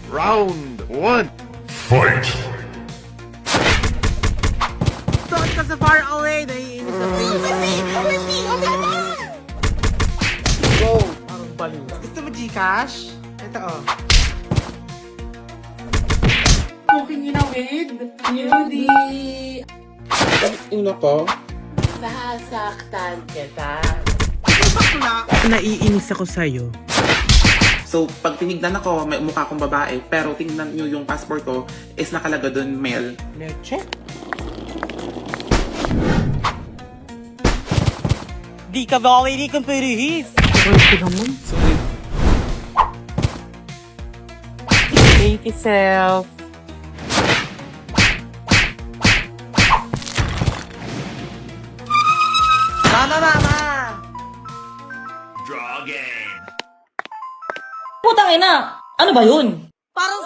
Round 1. Fight! Doon ka sa far away, naiinis sa face. Go! Parang baliw. Gusto mo Gcash? Ito oh. Cooking inawid, Yudi. Ino ko? Sasaktan kita. Bakla! Naiinis ako sa'yo. So, pag tinignan ako, may mukha akong babae, pero tingnan nyo yung passport ko, is nakalaga doon male. Leche? Di ka ba hindi kang perihis? Ay ko naman. Sorry. Thank you, self. Mama! Draw game! Putang ina! Ano ba yun? Parang